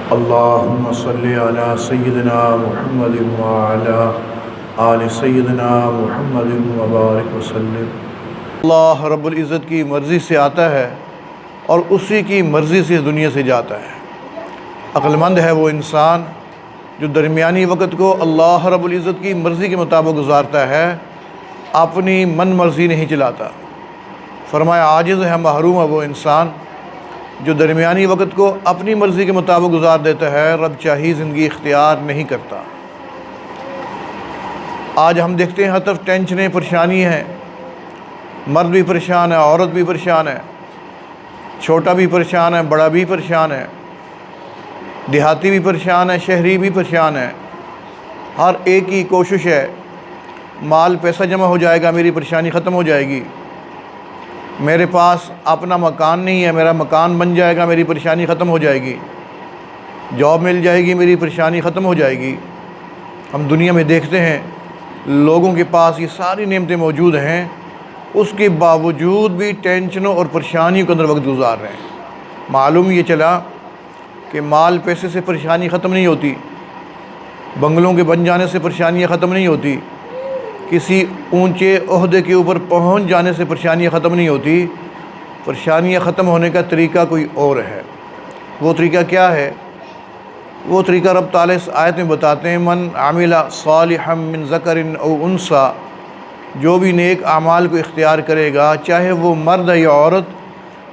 अल्लाहुम्मा सल्लि अला सय्यिदिना मुहम्मदिन व अला आलि सय्यिदिना मुहम्मदिन व बारिक व सल्लिम। अल्लाह रब्बुल इज़्ज़त की मर्ज़ी से आता है और उसी की मर्ज़ी से दुनिया से जाता है। अक्लमंद है वो इंसान जो दरमियानी वक़्त को अल्लाह रब्बुल इज़्ज़त की मर्ज़ी के मुताबिक गुजारता है, अपनी मन मर्ज़ी नहीं चलाता। फरमाया आजिज़ है, महरूम है वो इंसान जो दरमियानी वक़्त को अपनी मर्ज़ी के मुताबिक गुजार देता है, रब चाही ज़िंदगी इख्तियार नहीं करता। आज हम देखते हैं हर तरफ टेंशनें, परेशानी हैं। मर्द भी परेशान है, औरत भी परेशान है, छोटा भी परेशान है, बड़ा भी परेशान है, देहाती भी परेशान है, शहरी भी परेशान है। हर एक की कोशिश है माल पैसा जमा हो जाएगा, मेरी परेशानी ख़त्म हो जाएगी। मेरे पास अपना मकान नहीं है, मेरा मकान बन जाएगा, मेरी परेशानी ख़त्म हो जाएगी। जॉब मिल जाएगी, मेरी परेशानी ख़त्म हो जाएगी। हम दुनिया में देखते हैं लोगों के पास ये सारी नेमतें मौजूद हैं, उसके बावजूद भी टेंशनों और परेशानियों के अंदर वक्त गुजार रहे हैं। मालूम ये चला कि माल पैसे से परेशानी ख़त्म नहीं होती, बंगलों के बन जाने से परेशानियाँ ख़त्म नहीं होती, किसी ऊंचे ओहदे के ऊपर पहुंच जाने से परेशानियाँ ख़त्म नहीं होती। परेशानियाँ ख़त्म होने का तरीका कोई और है। वो तरीका क्या है? वो तरीका रब ताला इस आयत में बताते हैं, मन आमिला सालिहम मिन ज़करिन औ उन्सा, जो भी नेक आमाल को इख्तियार करेगा, चाहे वो मर्द या औरत,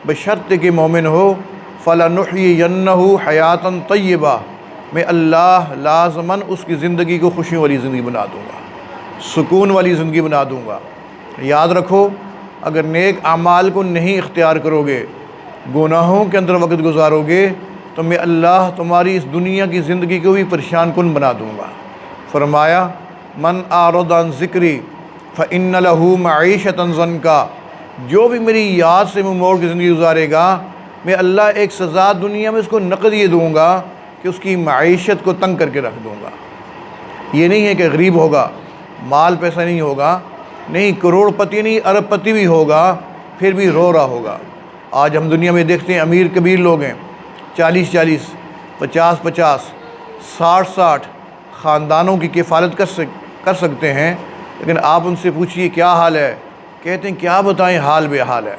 बशर्ते कि मोमिन हो, फ़लनुह्यियन्नहु हयातन तय्यबा, मैं अल्लाह लाज़मन उसकी ज़िंदगी को खुशियों वाली ज़िंदगी बना दूँगा, सुकून वाली ज़िंदगी बना दूँगा। याद रखो, अगर नेक आमाल को नहीं इख्तियार करोगे, गुनाहों के अंदर वक्त गुजारोगे, तो मैं अल्लाह तुम्हारी इस दुनिया की ज़िंदगी को भी परेशान कुन बना दूँगा। फरमाया मन आरद अन ज़िक्री फ़इन्न लहू मईशतन ज़न्का, जो भी मेरी याद से मुँह मोड़ की ज़िंदगी गुजारेगा, मैं अल्लाह एक सज़ा दुनिया में उसको नक़द ये दूँगा कि उसकी मईशत को तंग करके रख दूँगा। ये नहीं है कि गरीब होगा, माल पैसा नहीं होगा, नहीं करोड़पति नहीं अरबपति भी होगा, फिर भी रो रहा होगा। आज हम दुनिया में देखते हैं अमीर कबीर लोग हैं, 40-40, 50-50, 60-60 ख़ानदानों की किफ़ालत कर सकते हैं, लेकिन आप उनसे पूछिए क्या हाल है, कहते हैं क्या बताएं, हाल बेहाल है।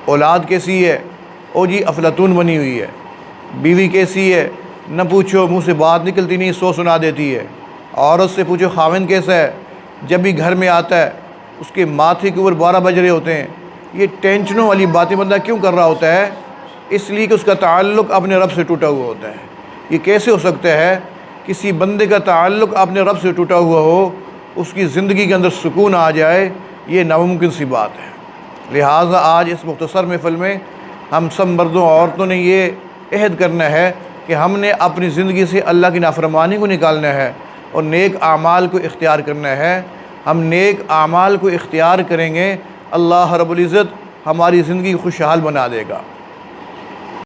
औलाद कैसी है? ओ जी अफलातून बनी हुई है। बीवी कैसी है? न पूछो, मुँह से बात निकलती नहीं, सौ सुना देती है। औरत से पूछो खाविंद कैसा है, जब भी घर में आता है उसके माथे के ऊपर 12 बज रहे होते हैं। ये टेंशनों वाली बातें बंदा क्यों कर रहा होता है? इसलिए कि उसका ताल्लुक़ अपने रब से टूटा हुआ होता है। ये कैसे हो सकता है किसी बंदे का ताल्लुक़ अपने रब से टूटा हुआ हो, उसकी ज़िंदगी के अंदर सुकून आ जाए? ये नामुमकिन सी बात है। लिहाजा आज इस मुख्तसर महफ़िल में हम सब मर्दों औरतों ने ये अहद करना है कि हमने अपनी ज़िंदगी से अल्लाह की नाफरमानी को निकालना है और नेक आमाल को इख्तियार करना है। हम नेक आमाल को इख्तियार करेंगे, अल्लाह रब्बुल इज़्ज़त हमारी ज़िंदगी खुशहाल बना देगा।